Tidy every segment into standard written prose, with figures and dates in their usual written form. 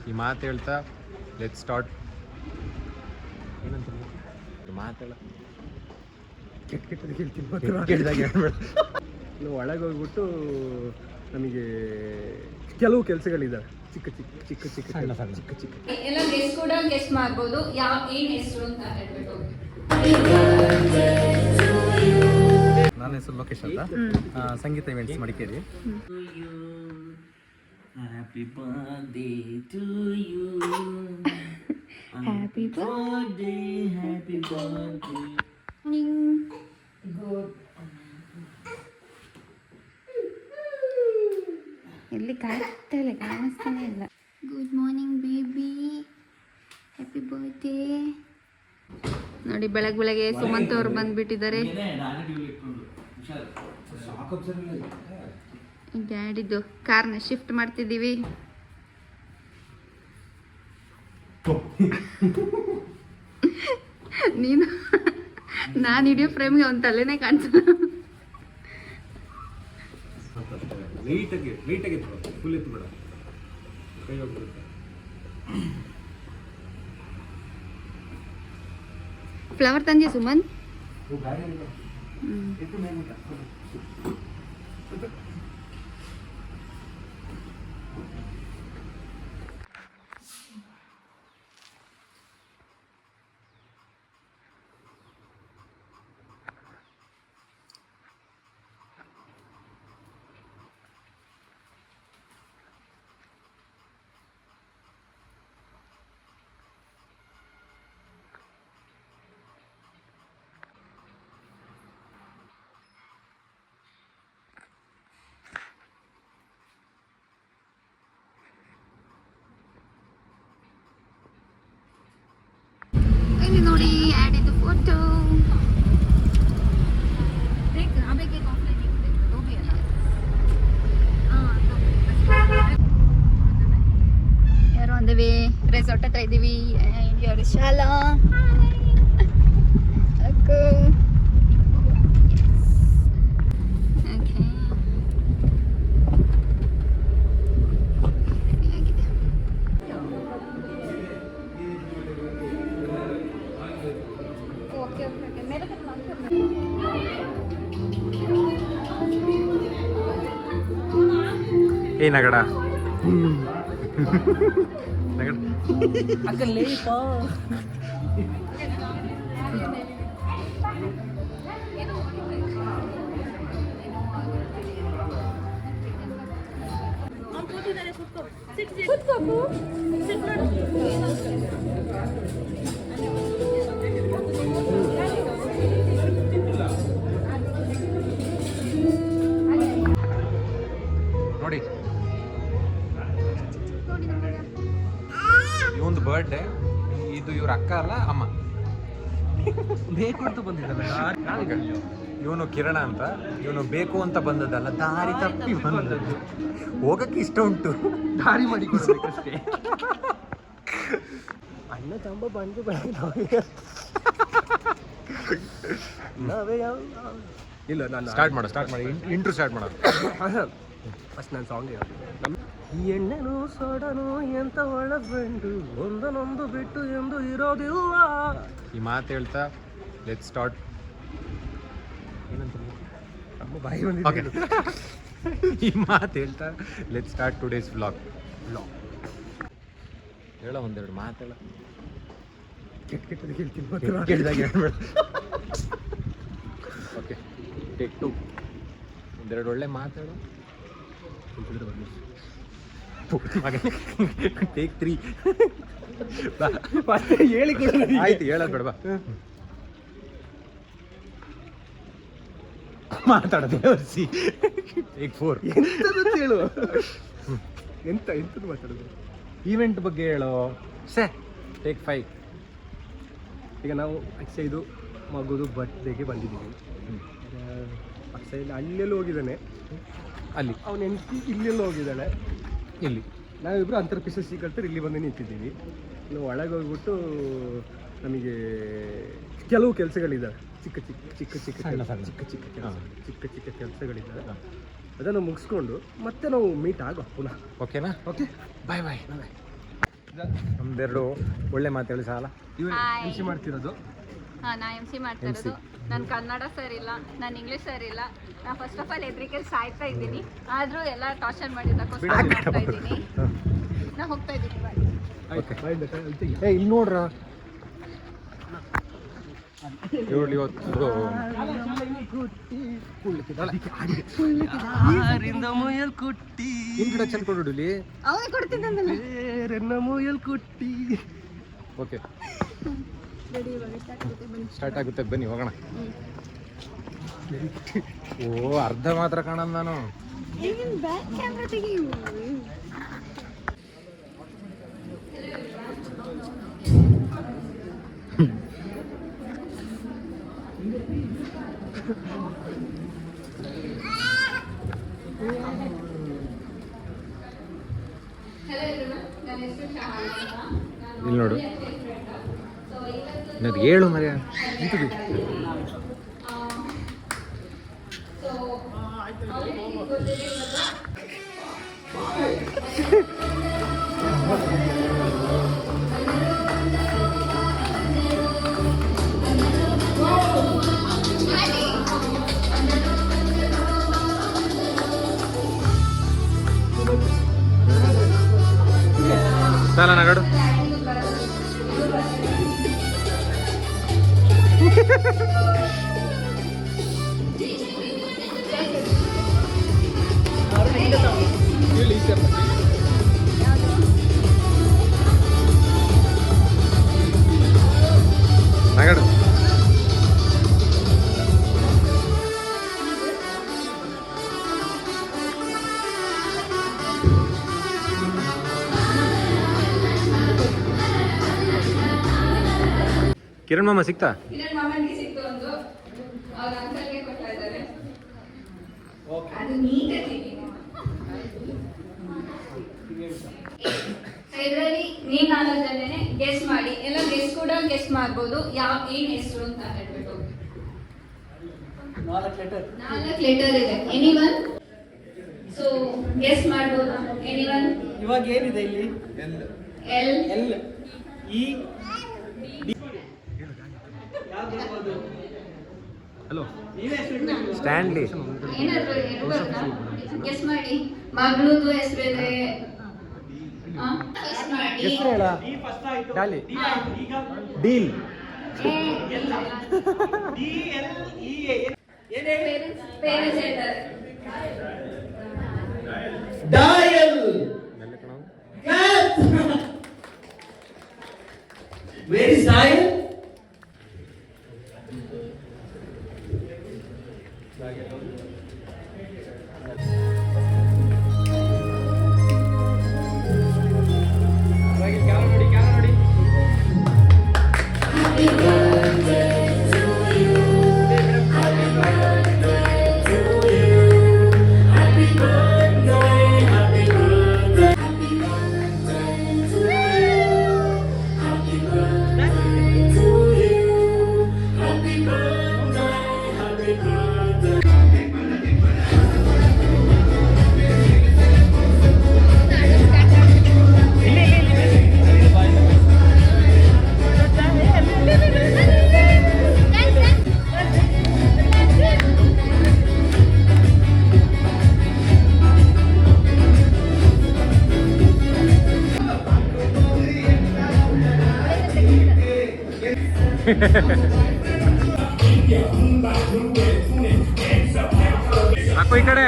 ಈ ಮಾತು ಹೇಳ್ತಾ ಲೆಟ್ ಸ್ಟಾರ್ಟ್. ಏನಂತ ಮಾತೇಳ ಕೆಟ್ಟದಾಗ ಹೇಳ್ಬೇಡ. ನಾವು ಒಳಗೆ ಹೋಗ್ಬಿಟ್ಟು ನಮಗೆ ಕೆಲವು ಕೆಲಸಗಳಿದ್ದಾವೆ, ಚಿಕ್ಕ ಚಿಕ್ಕ ಚಿಕ್ಕ ಚಿಕ್ಕ ಸಣ್ಣ ಸಣ್ಣ ಚಿಕ್ಕ ಚಿಕ್ಕ. ಎಲ್ಲ ಗೆಸ್ಟ್ ಕೂಡ ಗೆಸ್ಟ್ ಮಾಡ್ಬೋದು, ಏನ್ ಹೆಸರು ಅಂತ ಹೇಳ್ಬಿಟ್ಟು. ನನ್ನ ಹೆಸರು ಲೋಕೇಶ್ ಅಂತ, Sangeetha events Madikeri. Happy birthday to you. Happy birthday, happy birthday. Good. ಎಲ್ಲಿ ಕಾಣಿಸ್ತಾನೆ ಇಲ್ಲ. Good morning baby, happy birthday. ನೋಡಿ ಬೆಳಗ್ಗೆ ಸುಮಂತ್ ಅವ್ರು ಬಂದ್ಬಿಟ್ಟಿದ್ದಾರೆ. ಡ್ಯಾಡಿದು ಕಾರ್ನ ಶಿಫ್ಟ್ ಮಾಡ್ತಿದ್ದೀವಿ. ನೀನು ನಾನು ಹಿಡಿಯೋ ಫ್ರೇಮ್ಗೆ ಒಂದು ತಲೆನೇ ಕಾಣಿಸಲ್ಲ. ನೀಟಾಗಿ ಫುಲ್ ಎತ್ತು ಬೇಡ, ಕೈ ಹೋಗ್ಬಿಡುತ್ತೆ. ಫ್ಲವರ್ ತಂದಿ ಸುಮಂತ್. ಇಲ್ಲಿ ನೋಡಿ ಆಡಿದ್ದು ಫೋಟೋ. ಯಾರು ಅಂದವಿ ರೆಸಾರ್ಟ್ ಹತ್ರ ಇದ್ದೀವಿ. ಯಾರು ಶಾಲಾ ಅಕ್ಕು. ಏ ನಗಡ ನಗಡ ನೋಡಿ ಇವೊಂದು ಬರ್ಡೇ, ಇದು ಇವ್ರ ಅಕ್ಕ ಅಲ್ಲ ಅಮ್ಮ. ಬೇಕು ಅಂತ ಬಂದಿದ್ದಲ್ಲ, ಇವನು ಕಿರಣ ಅಂತ, ಇವನು ಬೇಕು ಅಂತ ಬಂದದ್ದಲ್ಲ, ದಾರಿ ತಪ್ಪಿ ಬಂದದ್ದು. ಹೋಗಕ್ಕೆ ಇಷ್ಟ ಉಂಟು, ದಾರಿ ಮಾಡಿ ಕೊಡ್ಬೇಕಷ್ಟೇ. ಅಣ್ಣ ತಂಬ ಬಂದು ನಾವೇ ಇಲ್ಲ. ನಾನು ಸ್ಟಾರ್ಟ್ ಮಾಡಿ ಇಂಟ್ರೂ ಸ್ಟಾರ್ಟ್ ಮಾಡೋದು. ಫಸ್ಟ್ ನಾನು ಸಾಂಗ್ ಈ ಎಣ್ಣೆನು ಸೋಡನು ಎಂತ ಒಳ್ಳೆ ಫ್ರೆಂಡು, ಒಂದನೊಂದು ಬಿಟ್ಟು ಎಂದು ಇರೋದಿಲ್ಲ. ಈ ಮಾತು ಹೇಳ್ತಾ ಲೆಟ್ ಸ್ಟಾರ್ಟ್. ಏನಂತ ನಮ್ಮ ಬಾಯಿ ಬಂದಿದೆ. ಈ ಮಾತು ಹೇಳ್ತಾ ಲೆಟ್ ಸ್ಟಾರ್ಟ್ ಟುಡೇಸ್ ವ್ಲಾಗ್. ಹೇಳೋ ಒಂದೆರಡು ಮಾತು ಹೇಳ. ಕೆಟ್ಟದಾಗ ಹೇಳ್ತೀನಿ, ಕೆಟ್ಟದಾಗ ಹೇಳ್ಬೇಡ. Okay, take 2. ಒಂದೆರಡು ಒಳ್ಳೆ ಮಾತು ಹೇಳು. ಟೇಕ್ 3. ಹೇಳಿ ಕೊಡ. ಆಯ್ತು, ಹೇಳೋದು ಬೇಡ, ಬಾ. ಮಾತಾಡೋದು ಟೇಕ್ 4. ಎಂತದ್ದು ಹೇಳು, ಎಂತದ್ದು ಮಾತಾಡೋದು. ಈವೆಂಟ್ ಬಗ್ಗೆ ಹೇಳೋ. ಟೇಕ್ 5. ಈಗ ನಾವು ಅಕ್ಷಯ್ದು ಮಗುದು ಬರ್ತ್ಡೇಗೆ ಬಂದಿದ್ದೀವಿ. ಅಕ್ಷಯ್ ಅಲ್ಲೆಲ್ಲ ಹೋಗಿದ್ದಾನೆ, ಅಲ್ಲಿ ಅವನ ಹೆಂಡತಿ ಇಲ್ಲೆಲ್ಲ ಹೋಗಿದ್ದಾಳೆ. ಇಲ್ಲಿ ನಾವಿಬ್ಬರು ಅಂತರ ಪಿಸಿ ಕಲ್ತರು ಇಲ್ಲಿ ಬಂದು ನಿಂತಿದ್ದೀವಿ. ನಾವು ಒಳಗೆ ಹೋಗ್ಬಿಟ್ಟು ನಮಗೆ ಕೆಲವು ಕೆಲಸಗಳಿದ್ದಾವೆ, ಚಿಕ್ಕ ಚಿಕ್ಕ ಚಿಕ್ಕ ಚಿಕ್ಕ ಸಣ್ಣ ಸಣ್ಣ ಚಿಕ್ಕ ಚಿಕ್ಕ ಕೆಲಸ, ಚಿಕ್ಕ ಚಿಕ್ಕ ಕೆಲಸಗಳಿದ್ದಾವೆ. ಅದನ್ನು ಮುಗಿಸ್ಕೊಂಡು ಮತ್ತೆ ನಾವು ಮೀಟ್ ಆಗೋ ಪುನಃ. ಓಕೆನಾ? ಓಕೆ, ಬಾಯ್ ಬಾಯ್. ನಮ್ದೆರಡು ಒಳ್ಳೆ ಮಾತೇಳಿ ಸಾಲ. ಇವರು Hi. MC ಮಾಡ್ತಿರೋದು. ನಾ ಎಮ್ ಸಿ ಮಾಡ್ತಾ ಇರೋದು. ನಾನು ಕನ್ನಡ ಸರಿ ಇಲ್ಲ, ನಾನು ಇಂಗ್ಲೀಷ್ ಸರಿ ಇಲ್ಲ. ನಾನು ಫಸ್ಟ್ ಆಫ್ ಆಲ್ ಹೆದ್ರಿಕೆಯಲ್ಲಿ ಸಾಯ್ತಾ ಇದ್ದೀನಿ, ಆದರೂ ಎಲ್ಲ ಟಾರ್ಚರ್ ಮಾಡಿದ್ದಕ್ಕೋಸ್ಕರ ಮಾಡ್ತಾ ಇದ್ದೀನಿ. ನಾ ಹೋಗ್ತಾ ಇದ್ದೀನಿ. ಬಾಯ್. ಆಯ್ತು, ಬಾಯ್ ಬೇಕಾ? ಅಲ್ಲಿ ತೆಗಿ. ಏ ಇಲ್ಲಿ ನೋಡ್ರ ಇವತ್ತು ಮುಯಲ್ ಕುಟ್ಟಿ ಇಂಟ್ರಡಕ್ಷನ್ ಕೊಡುಲಿ. ಅವನೇ ಕೊಡ್ತಿದ್ದಂದಲ್ಲ. ಬೇರೆನ್ನ ಮುಯಲ್ ಕುಟ್ಟಿ. ಓಕೆ ಸ್ಟಾರ್ಟ್ ಆಗುತ್ತೆ, ಬನ್ನಿ ಹೋಗೋಣ. ಓ ಅರ್ಧ ಮಾತ್ರ ಕಾಣಲ್ಲ ನಾನು. ಬ್ಯಾಕ್ ಕ್ಯಾಮ್ರಾ ತೆಗಿಯು. ಇಲ್ಲಿ ನೋಡು, ನನಗೆ ಹೇಳು ಮರ್ಯ. ಸಾಲ ನಗಡು. ನಗಡು. ಕಿರಣ್ ಮಾಮ ಸಿಕ್ತಾ? ಕಿರಣ್ ಮಾಮನಿಗೆ ಸಿಕ್ತು ಒಂದು, ಅವ್ರ ಅಂಕಲ್ಗೆ ಕೊಡ್ತಾ ಇದ್ದಾರೆ. ಅದು ನೀಟಾಗಿ ಇದರಲ್ಲಿ ನೀವು 4 ಜನನೇ ಗೆಸ್ ಮಾಡಿ, ಎಲ್ಲ ಗೆಸ್ ಕೂಡ ಗೆಸ್ ಮಾಡ್ಬೋದು ಏನ್ ಹೆಸರು ಅಂತ ಹೇಳ್ಬಿಟ್ಟು. 4 ಲೆಟರ್ ಇದೆ. ಎನಿವನ್? ಸೊ ಗೆಸ್ ಮಾಡ್ಬೋದಾ? ಎನಿವನ್? ಇವಾಗ ಏನಿದೆ ಇಲ್ಲಿ? L L E hello, Stanley. ಏನಾದ್ರು ಇರ್ಬೋದಾ? ಗೆಸ್ ಮಾಡಿ. ಮಗಳದು ಹೆಸರಿದೆ. ಗೆಸ್ ಮಾಡಿ. ಹೆಸರು ಹೇಳ. ಡಾಲಿ. ಡೀಲ್. ಪೇರೆಂಟ್ಸ್ ಹೇಳ್ತಾರೆ. Dial where is dial? ಹಾಕೋ ಈ ಕಡೆ.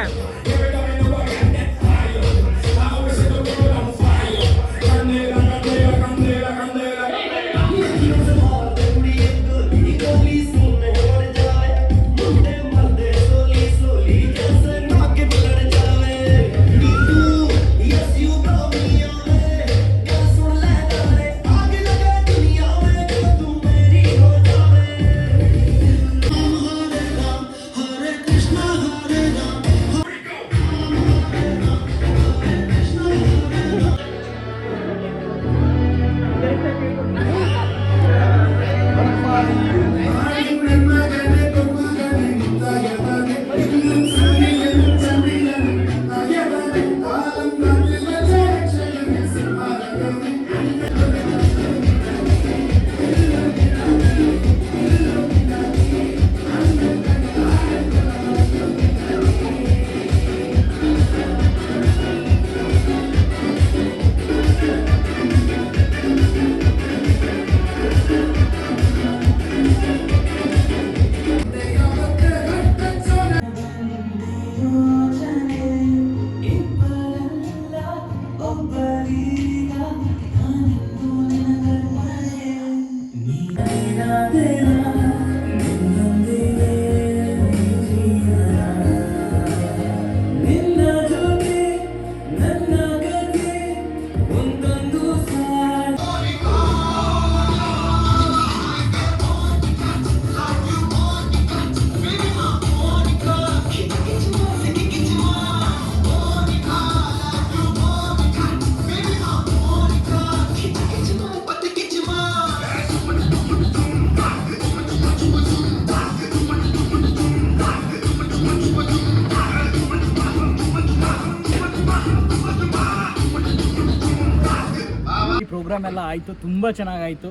ಈ ಪ್ರೋಗ್ರಾಮ್ ಎಲ್ಲ ಆಯಿತು, ತುಂಬ ಚೆನ್ನಾಗಾಯಿತು.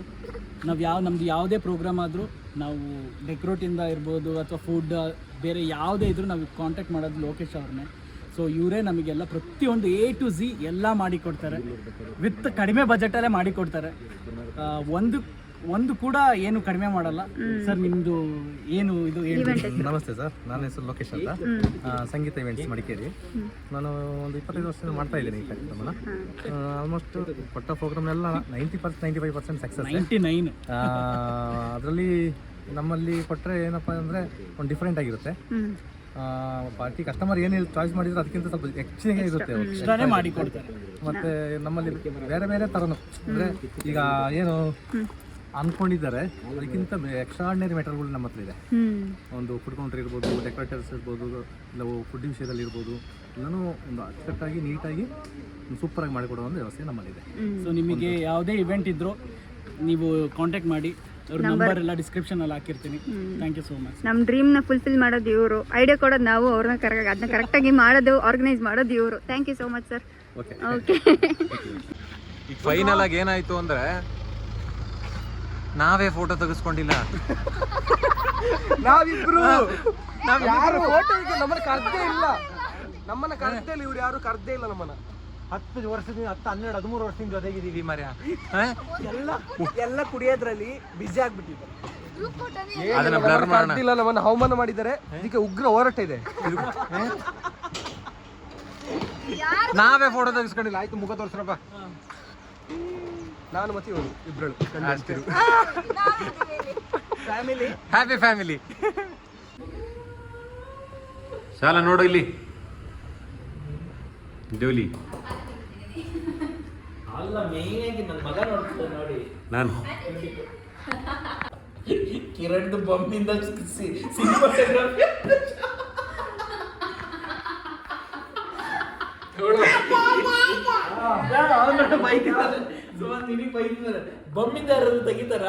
ನಮ್ಮದು ಯಾವುದೇ ಪ್ರೋಗ್ರಾಮ್ ಆದರೂ ನಾವು ಡೆಕೋರೇಟಿಂದ ಇರ್ಬೋದು ಅಥವಾ ಫುಡ್ ಬೇರೆ ಯಾವುದೇ ಇದ್ರೂ ನಾವು ಕಾಂಟ್ಯಾಕ್ಟ್ ಮಾಡೋದು ಲೋಕೇಶ್ ಅವ್ರನ್ನೇ. ಸೊ ಇವರೇ ನಮಗೆಲ್ಲ ಪ್ರತಿಯೊಂದು A to Z ಎಲ್ಲ ಮಾಡಿಕೊಡ್ತಾರೆ, ವಿತ್ ಕಡಿಮೆ ಬಜೆಟಲ್ಲೇ ಮಾಡಿಕೊಡ್ತಾರೆ. ಒಂದು ಕೂಡ ಏನು ಕಡಿಮೆ ಮಾಡಲ್ಲ. ಸರ್ ನಿಮ್ಮದು ಏನು ಇದು ನಮಸ್ತೆ ಸರ್, ನನ್ನ ಹೆಸರು ಲೋಕೇಶ್ ಅಂತ, ಸಂಗೀತ ಇವೆಂಟ್ಸ್ ಮಡಿಕೇರಿ. ನಾನು ಒಂದು 25 ವರ್ಷದಿಂದ ಮಾಡ್ತಾ ಇದ್ದೀನಿ ಈ ಕಾರ್ಯಕ್ರಮನ. ಆಲ್ಮೋಸ್ಟ್ ಕೊಟ್ಟ ಪ್ರೋಗ್ರಾಮ್ ಎಲ್ಲ 90%-95% ಸಕ್ಸಸ್. 99 ಅದರಲ್ಲಿ ನಮ್ಮಲ್ಲಿ ಕೊಟ್ಟರೆ ಏನಪ್ಪ ಅಂದರೆ ಒಂದು ಡಿಫ್ರೆಂಟ್ ಆಗಿರುತ್ತೆ. ಪಾರ್ಟಿ ಕಸ್ಟಮರ್ ಏನು ಚಾಯ್ಸ್ ಮಾಡಿದ್ರೆ ಅದಕ್ಕಿಂತ ಸ್ವಲ್ಪ ಹೆಚ್ಚಿಗೆ ಇರುತ್ತೆ ಎಕ್ಸ್ಟ್ರಾನೇ ಮಾಡಿಕೊಡ್ತಾರೆ. ಮತ್ತು ನಮ್ಮಲ್ಲಿ ಬೇರೆ ಬೇರೆ ಥರನೂ ಅಂದರೆ ಈಗ ಏನು ಅಂದ್ಕೊಂಡಿದ್ದಾರೆ ಅದಕ್ಕಿಂತ ಎಕ್ಸ್ಟ್ರಾರ್ಡಿನರಿ ಮೆಟೀರಿಯಲ್ಗಳು ನಮ್ಮ ಹತ್ರ ಇದೆ. ಒಂದು ಫುಡ್ ಕೌಂಟರ್ ಇರ್ಬೋದು, ಡೆಕೋರೇಟರ್ಸ್ ಇರ್ಬೋದು, ಇಲ್ಲ ಫುಡ್ ವಿಷಯದಲ್ಲಿ ಇರ್ಬೋದು, ಎಲ್ಲನೂ ಒಂದು ಅಚ್ಚುಕಟ್ಟಾಗಿ ನೀಟಾಗಿ ಸೂಪರಾಗಿ ಮಾಡಿಕೊಡೋ ಒಂದು ವ್ಯವಸ್ಥೆ ನಮ್ಮಲ್ಲಿದೆ. ಸೊ ನಿಮಗೆ ಯಾವುದೇ ಇವೆಂಟ್ ಇದ್ದರೂ ನೀವು ಕಾಂಟ್ಯಾಕ್ಟ್ ಮಾಡಿ, ಅವ್ರ ನಂಬರ್ ಎಲ್ಲ ಡಿಸ್ಕ್ರಿಪ್ಷನ್ ಅಲ್ಲಿ ಹಾಕಿರ್ತೀನಿ. Thank you so much. ನಮ್ಮ ಡ್ರೀಮ್ನ ಫುಲ್ಫಿಲ್ ಮಾಡೋದು ಇವರು, ಐಡಿಯಾ ಕೊಡೋದು ನಾವು, ಅವ್ರನ್ನ ಅದನ್ನ ಕರೆಕ್ಟಾಗಿ ಮಾಡೋದು, ಆರ್ಗನೈಸ್ ಮಾಡೋದು ಇವರು. Thank you so much sir. Okay okay. ಈಗ ಫೈನಲ್ ಆಗಿ ಏನಾಯ್ತು ಅಂದ್ರೆ ನಾವೇ ಫೋಟೋ ತೆಗೆಸ್ಕೊಂಡಿಲ್ಲ. ನಾವಿಬ್ರು ಯಾರು ಫೋಟೋಗೆ ನಮ್ಮನ್ನ ಕರ್ದೇ ಇಲ್ಲ, ಇವ್ರು ಯಾರು ಕರ್ದೇ ಇಲ್ಲ ನಮ್ಮನ್ನ. 10 ವರ್ಷದಿಂದ 12, 13 ವರ್ಷದಿಂದ ಜೊತೆಗಿದ್ದೀವಿ ಮರ್ಯ. ಎಲ್ಲ ಕುಡಿಯೋದ್ರಲ್ಲಿ ಬಿಸಿ ಆಗ್ಬಿಟ್ಟಿದೆ. ಅದನ್ನ ಬ್ಲರ್ ಮಾಡೋಣ. ಕರ್ದಿಲ್ಲ, ನಮ್ಮನ್ನ ಅವಮಾನ ಮಾಡಿದ್ದಾರೆ. ಇದಕ್ಕೆ ಉಗ್ರ ಹೋರಾಟ ಇದೆ. ನಾವೇ ಫೋಟೋ ತೆಗೆಸ್ಕೊಂಡಿಲ್ಲ. ಆಯ್ತು, ಮುಖ ತೋರಿಸ್ರಪ್ಪ. ನಾನು ಮತ್ತೆ ಇವರು ಇಬ್ರು ಫ್ಯಾಮಿಲಿ, ಹ್ಯಾಪಿ ಫ್ಯಾಮಿಲಿ. ಶಾಲಾ ನೋಡು ಇಲ್ಲಿ ಡೋಲಿ. ಅಲ್ಲ, ಮೇನ್ ಆಗಿ ನನ್ನ ಮಗ ನೋಡ್ತಿದ್ದ ನೋಡಿ. ನಾನು ಕಿರಣ್ ಬೊಮ್ಮಿಂದ ಸಿನಿಮಾಟೋಗ್ರಫಿ ಬೈಕ್ ನಿನಗೆ ಬೈತಿದ್ದಾರೆ, ಬೊಮ್ಮಿಂದ ಯಾರಾದ್ರು ತೆಗಿತಾರ?